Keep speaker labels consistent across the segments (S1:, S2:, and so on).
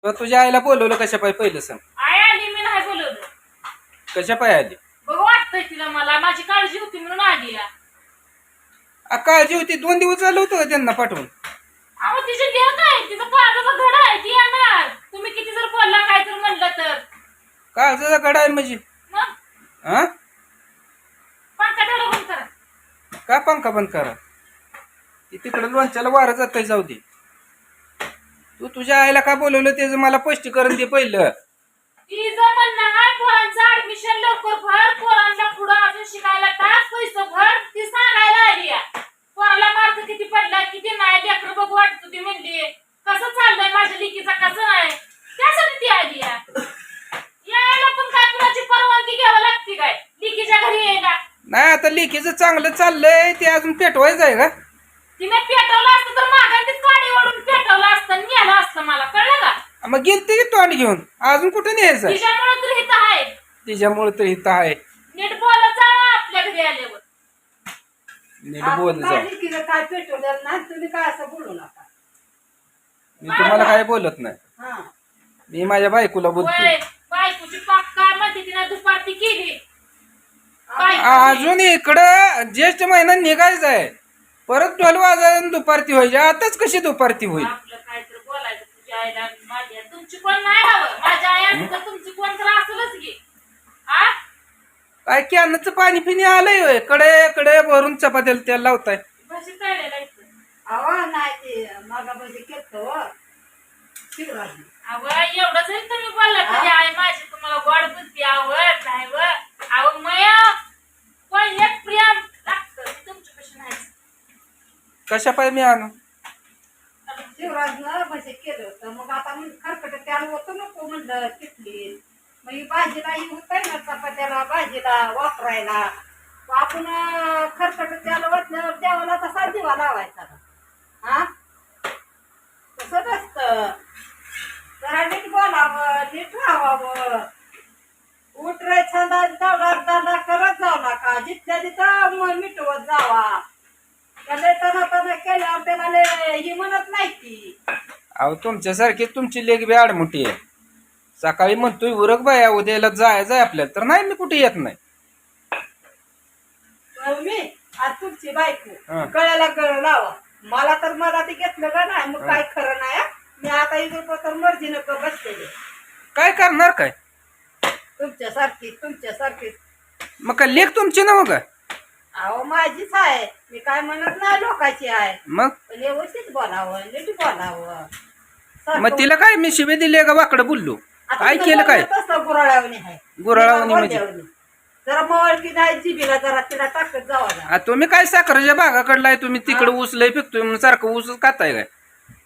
S1: तर तुझ्या आईला बोलवलं कशा पाय पहिलं सांग.
S2: आई आली मी नाही बोलवलं.
S1: कशा पाय आली?
S2: बघ वाटतंय तिला मला माझी काळजी होती म्हणून आली या.
S1: काळजी होती 2 दिवस झालं होतं का त्यांना पाठवून?
S2: अहो तिची देह काय तिचा काळजाचा घडा आहे ती येणार. तुम्ही किती जर बोलला काय तर म्हणलं तर
S1: काळजाचा गडा आहे म्हणजे
S2: मग
S1: हा
S2: पंखा तेवढा बंद करा.
S1: का पंखा बंद करा? ती तिकडे लोणच्याला वारं जात जाऊ दे. तू तुझ्या आईला का बोलवलं त्याचं मला स्पष्टीकरण दे पहिलं.
S2: तिचं म्हणणं आहे पोरांचं ऍडमिशन लवकर भर, पोरांना पुढं अजून शिकायला टाक, पैसे भर. ती सांगायला आली या. पोराला मार्क किती पडला किती नाही लेकरं बघ वाटत ती म्हणली कसं चाललंय माझ्या लेकीचा कसं नाही त्यासाठी ती आली या. यायला पण काय कुणाची परवानगी घ्यावी लागते काय लेकीच्या घरी यायला?
S1: नाही आता लेकीचं चांगलं चाललंय ते अजून पेटवायचं आहे का?
S2: तिने पेटवलं असतं तर मागांतीच काडी ओढून पेटवलं असतं आणि नेलं असतं मला कळलं का?
S1: मग गेलते की तोंड घेऊन अजून कुठे न्यायचं?
S2: तिच्यामुळे तर इथं आहे.
S1: तिच्यामुळे तर इथं आहे.
S2: नीट बोलत जा आपल्या घरी आल्यावर.
S1: नीट बोल जा.
S3: काय पेटवलं नाही तुम्ही काय असं बोलू नका.
S1: मी तुम्हाला काय बोलत नाही.
S3: हा
S1: मी माझ्या बायकोला बोलतो.
S2: होय, बायकोची पाक काय म्हणते तिने दुपारती केली.
S1: अजून इकडं ज्येष्ठ महिना निघायचा आहे. परत 12 वाजता दुपारती व्हायची. आताच कशी दुपारती होईल?
S2: आपलं काय तर बोलायचं तुझ्या आईला आणि माझ्या. तुमची कोण नाही हवं माझ्या आई असं तर तुमची कोण तर असेलच की. आ
S1: काय कॅनचं पाणी पिणी आलंय होय. कडे कडे भरून चपात्याला तेल लावताय.
S2: भाजी तळलेला इथं.
S3: अहो नाही ते मागामध्ये केलं शिवराज
S2: अवं एवढं जरी तुम्ही बोलला तुझी आई माझी तुम्हाला गोड बुद्धी आवड नाही व अहो मया पण एक प्रेम लागतं तुमच्यापाशी नाही.
S1: कशा पाय मी आणू?
S3: शिवराजनं म्हणजे केलं होतं मग आता मग खरकट त्याला होतं नको म्हणलं तिथली मग ही भाजीला ही होतंय ना चपात्याला भाजीला वापरायला आपण खरकट त्याला वाटल्यावर देवाला तसा दिवा लावायचा हा तसं नसतं. जरा नीट बोलावं नीट राहावं. उठराय छंदा तेवढा दांडा करत जाऊ नका जिथल्या तिथं मिटवत जावा. तणा केल्यावर त्याला ही म्हणत नाही ती.
S1: अहो तुमच्यासारखी तुमची लेख बी आडमुठी आहे. सकाळी म्हणतोय उरक बाया उद्याला जायचंय आपल्याला तर नाही मी कुठे येत नाही.
S3: मी आज तुमची बायको
S1: हा.
S3: गळ्याला गळ लावा मला तर मला ते घेतलं का नाही मग काय खरं नाही हा. मी आता इथं तर मर्जीनं बसलेले
S1: काय करणार काय?
S3: तुमच्यासारखी
S1: मग काय लेख तुमची ना मग?
S3: अहो माझीच आहे मी काय म्हणत नाही लोकांची आहे
S1: मग
S3: पण व्यवस्थित बोलावं नीट बोलावं.
S1: मग तिला काय मी शिवे दिले का वाकडं बोललो?
S3: आता
S1: काय
S3: तुझं
S1: केलं काय?
S3: बोलणं तसं गुराळावणी आहे
S1: गुराळावणी म्हणजे?
S3: जरा मळकी नाही जिबीला जरा तिला टाकत जावा.
S1: तुम्ही काय साखरेच्या बागाकडलाय तुम्ही तिकडे ऊस लय पिकतोय म्हणून सारखं ऊस खाताय काय?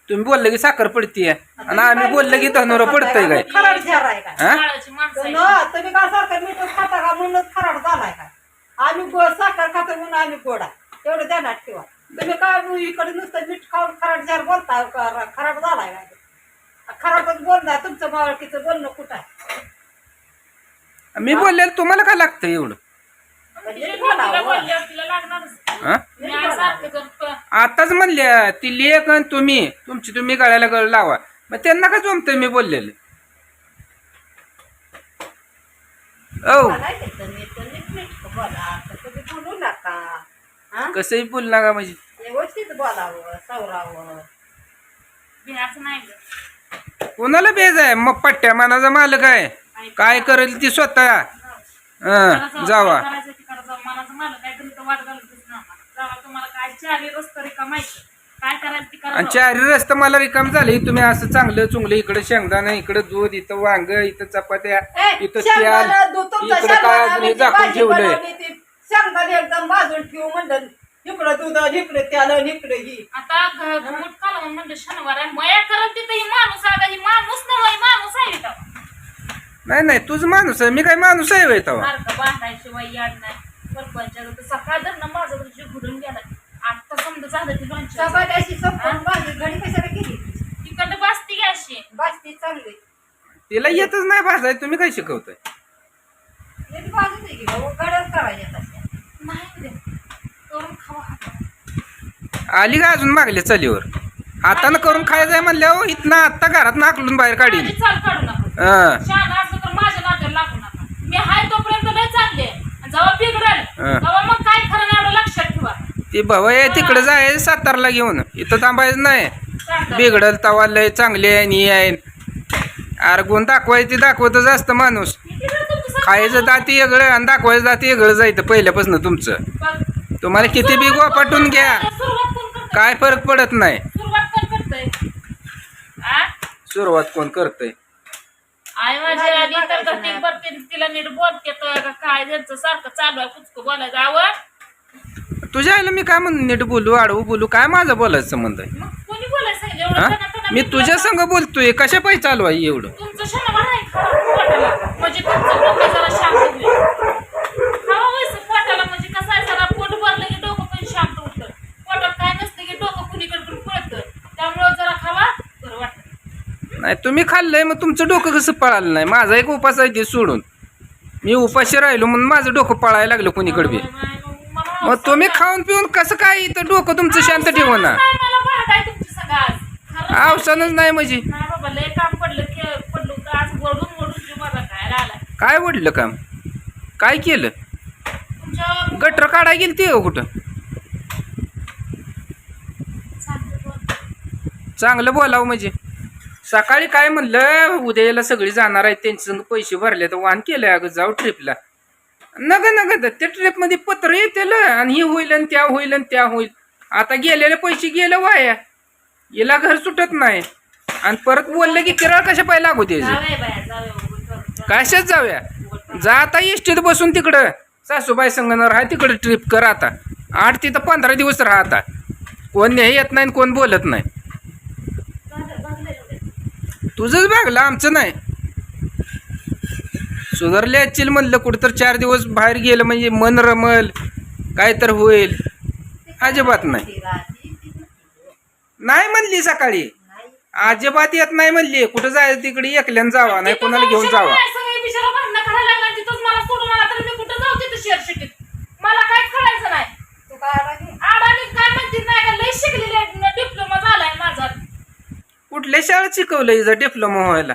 S1: तुम्ही बोललं की साखर पडतीय आणि आम्ही बोललं की धनुर पडतंय काय?
S3: खराड झार आहे काय
S1: हा?
S2: काळाची माणसं आहे.
S3: तुम्ही काय साखर मीठ खाता का म्हणूनच खराड झालाय काय? आम्ही गोड साखर खातो म्हणून आम्ही गोडा एवढं ध्यानात ठेवा. तुम्ही काय इकडे नुसतं मीठ खाऊन खराड झार बोलता खराड झालाय काय? खराबच बोलता तुमचं मावळकीचं बोलणं कुठं आहे?
S1: मी बोललेलं तुम्हाला काय लागतं एवढं?
S2: तिच्या लेकीला बोलल्यावर तिला लागणारच.
S1: हा?
S2: मी आई सारखं जर
S1: आताच म्हणल्या ती लेख आणि तुम्ही गळ्याला गळ लावा. मग त्यांना काय जमतंय मी बोललेलं? औ
S3: नाही त्याचं नीट बोला तुम्ही बोलू नका हा
S1: कसंही बोल नका म्हणजे
S3: व्यवस्थित बोलावं सवरावं.
S2: भिनाचं नाही गं.
S1: कोणाला बेज आहे? मग पट्ट्या मनाचा मालक आहे. काय करेल ती स्वतः जावा.
S2: करायचं तिकडं जाऊ मनाचं मला काय तरी तर वाट घालतच ना जावा. तुम्हाला काय चारी रस्ता रिका माहिती काय करायचं ती करा
S1: आणि
S2: जावा.
S1: 4 रस्ते मला रिकाम झाले. तुम्ही असं चांगलं चुंगलं इकडे शेंगदाणा इकडे दूध इथं वांग इथं चपात्या इथं तेल इकडं काय अजून झाकून ठेवलंय.
S3: शेंगदाणे एकदम भाजून ठेवू म्हणलं इकडं दूध इकडे त्याल इकडे ही
S2: आता घुमट कालवून म्हणलं शनिवार आहे मया करत तिथं ही माणूस आला ही माणूस नव्हे माणूस आहे इथं.
S1: नाही तुझं माणूस आहे मी काय माणूस आहे तेव्हा?
S2: सारखं बांधायशिवाय याड नाही सरपंच सकाळ धरणं माझं तर जीव घडून गेला. आता समजा झालं ती लोणची
S3: चपात्याशी संपून भाजी घडी कशाला केली
S2: तिकडं बसती की अशी
S3: भाजती चांगली
S1: तिला येतच नाही भाजाय. तुम्ही काय शिकवताय?
S3: नीट भाजून दे की भाऊ गडच करायच्या तशा
S2: नाही रे करून खावा.
S1: आली का अजून मागल्या चलीवर? हातानं करून खायचंय म्हणल्यावर इथनं आत्ता घरात नाकलून बाहेर काढीन.
S2: माझी चाल काढू नका.
S1: हं.
S2: शहाणा असलं तर माझ्या नात्याला लागू नका. मी हाय तोपर्यंत लय चांगले आहे. आणि जेव्हा बिघडल तेव्हा मग काय खरं नाही एवढं लक्षात ठेवा.
S1: ती भाऊ आहे तिकडे जाय सातारला घेऊन इथं थांबायचं नाही.
S2: चांगलं.
S1: बिघडल तवा लय चांगले आहे आणि आहे. अरे गुण दाखवायची दाखवतच असतं माणूस.
S2: किती वेळ तुमचं सांग-
S1: खायचं दाती वेगळं आणि दाखवायचं दाती वेगळं जायचं पहिल्यापासून तुमचं.
S2: बघ.
S1: तुम्हाला किती बी गोपाटून घ्या
S2: सुरुवात कोण करतंय?
S1: काय फरक पडत नाही.
S2: सुरुवात कोण करतंय? आ?
S1: सुरुवात कोण करतंय.
S2: आई माझी आली तर गती भरते तिला नीट बोलते तर काय त्यांचं सारखं चालू आहे कुचकं बोलायचं आवड.
S1: तुझ्या आईला मी काय म्हणून नीट बोलू आडवू बोलू काय माझं बोलायचं संबंध आहे.
S2: मग कोणी बोलायचं सांगितलं एवढं
S1: हा
S2: टनाटना
S1: मी
S2: मी
S1: तुझ्या
S2: बोलतो.
S1: संग बोलतोय कशा पाहिजे चालू आहे एवढं.
S2: तुमचं शनिवार आहे खावा पोटाला म्हणजे तुमचं डोकं जरा शांत होईल. खावा वयस पोटाला म्हणजे कसं आहे जरा पोट भरलं की डोकं पण शांत होतं. पोटात काय नसतं की डोकं कुणीकडे पण पळतं. त्यामुळं जरा खावा बरं वाटतं.
S1: नाही तुम्ही खाल्लंय मग तुमचं डोकं कसं पळालं नाही. माझा एक उपास आहे ते सोडून मी उपाशी राहिलो म्हणून माझं डोकं पळायला लागलं कुणीकडे बी. मग तुम्ही खाऊन पिऊन कसं काय इथं डोकं तुमचं शांत ठेवू ना.
S2: मला भांडाय तुमची सगळं आज. खरं
S1: अवसानच नाही म्हणजे
S2: नाही बाबा लय काम पडलं होतं आज वडून वडून जीव माझा खायला आला.
S1: काय वडलं काम काय केलं.
S2: तुमच्या
S1: गटर काढाय गेली ते कुठं. चांगलं बोलावं म्हणजे सकाळी काय म्हणलं उद्याला सगळी जाणार आहेत त्यांच्या संग पैसे भरले तर वाहन केलंय अगं जाऊ ट्रिपला. नग नग त्या ट्रिपमध्ये पत्र येतेल आणि हे होईल आणि त्या होईल आणि त्या होईल. आता गेलेले पैसे गेलं वाया याला घर सुटत नाही आणि परत बोललं की किराळ कशा पाय लागू द्यायचं.
S2: जाऊया बाया जाऊया.
S1: कशाच जाऊया जा आता इष्टीत बसून तिकडं सासूबाई संगणार आहे तिकडं ट्रिप कर आता 8 तिथं 15 दिवस राहा आता. कोण नाही येत नाही कोण बोलत नाही. तुझंच भागलं आमचं नाही. सुधारले असतील म्हणलं कुठं तर 4 दिवस बाहेर गेलं म्हणजे मन रमल काय तर होईल. अजिबात नाही नाही म्हणली सकाळी अजिबात येत नाही म्हणली. कुठं जायचं तिकडे एकल्यानं जावा नाही कोणाला घेऊन जावा.
S2: मला काय कळायचं नाही.
S3: तू काय आला
S2: अडाणी काय म्हणतील नाही का लय शिकलेली डिप्लोमा झालाय माझा.
S1: कुठल्या शाळेत शिकवलं हिचा डिप्लोमा व्हायला.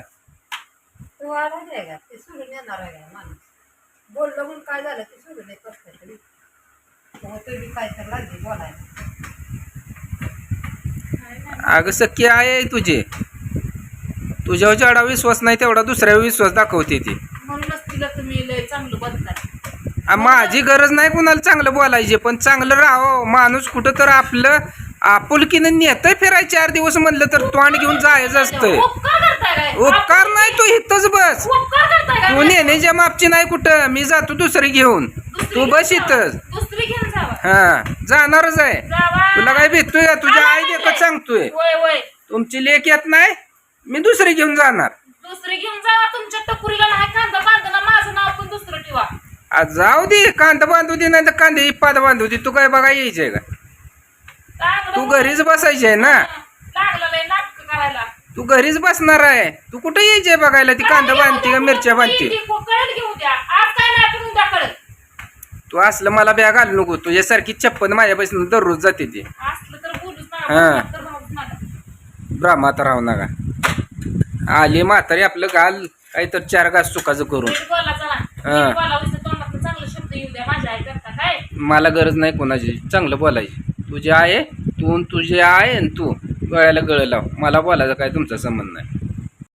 S3: तू आला नाही का ते सोडून येणार आहे का माणूस बोललं म्हणून काय झालं ते सोडून येत कसं तरी होतं बी काय तर लागली बोलायला.
S1: अगं सख्खी आहे तुझी तुझ्यावर जेवढा विश्वास नाही तेवढा दुसऱ्यावर विश्वास दाखवते ती.
S2: म्हणूनच तिला तुम्ही लय चांगलं बघताय.
S1: माझी गरज नाही कुणाला चांगलं बोलायचे पण चांगलं राहावं. माणूस कुठं तर आपलं आपुलकीनं नेतंय फिरायचं 4 दिवस म्हणलं तर तोंड घेऊन जायचं असतंय.
S2: उपकार करताय काय?
S1: उपकार नाही तू इथंच बस.
S2: उपकार करताय
S1: तू
S2: काय?
S1: नेण्याच्या मापची नाही कुठं मी जातो दुसरी घेऊन
S2: दुसरी
S1: तू
S2: घेऊन
S1: बस
S2: जावा.
S1: इथंच.
S2: दुसरी घेऊन जावा.
S1: हा जाणारच आहे.
S2: जावा.
S1: तुला काय भेटतोय का तुझ्या
S2: आला
S1: आई
S2: म्हणजे.
S1: देखत सांगतोय
S2: होय होय
S1: तुमची लेख येत नाही मी दुसरी घेऊन जाणार.
S2: दुसरी घेऊन जावा. तुमच्या टकुरीला नाही कांदा बांधणं माझं नाव पण दुसरं ठेवा.
S1: आज जाऊ दे कांदा बांधू दे नाही तर कांदे इप्पाद बांधू दे. तू काय बघा यायचंय का
S2: चांगलं
S1: तू
S2: बोल.
S1: घरीच बसायची आहे ना.
S2: लागलं लय नाटक करायला.
S1: तू घरीच बसणार आहे. तू कुठे यायचंय बघायला ती कांदा बांधते का मिरच्या बांधते.
S2: कळत घेऊ द्या आज काय नाही पण उद्या कळत.
S1: तू असलं मला बॅग घालू नको. तुझ्यासारखी छप्पन माझ्यापासून दररोज जाते ती.
S2: असलं तर बोलूच
S1: हा.
S2: नका तर राहूच नका.
S1: ब्राह्माता राहू नका. आली म्हातारी आपलं घाल काहीतर 4 घास चुकाचं करून.
S2: नीट बोला चला.
S1: हा.
S2: नीट बोला उलट तोंडातनं चांगले शब्द येऊ द्या माझ्या आई करता काय.
S1: मला गरज नाही कोणाची चांगलं बोलायची. तुझी आहे तू तुझे आहे आणि तू गळ्याला गळ लाव. मला बोलायचं काय तुमचा संबंध नाही.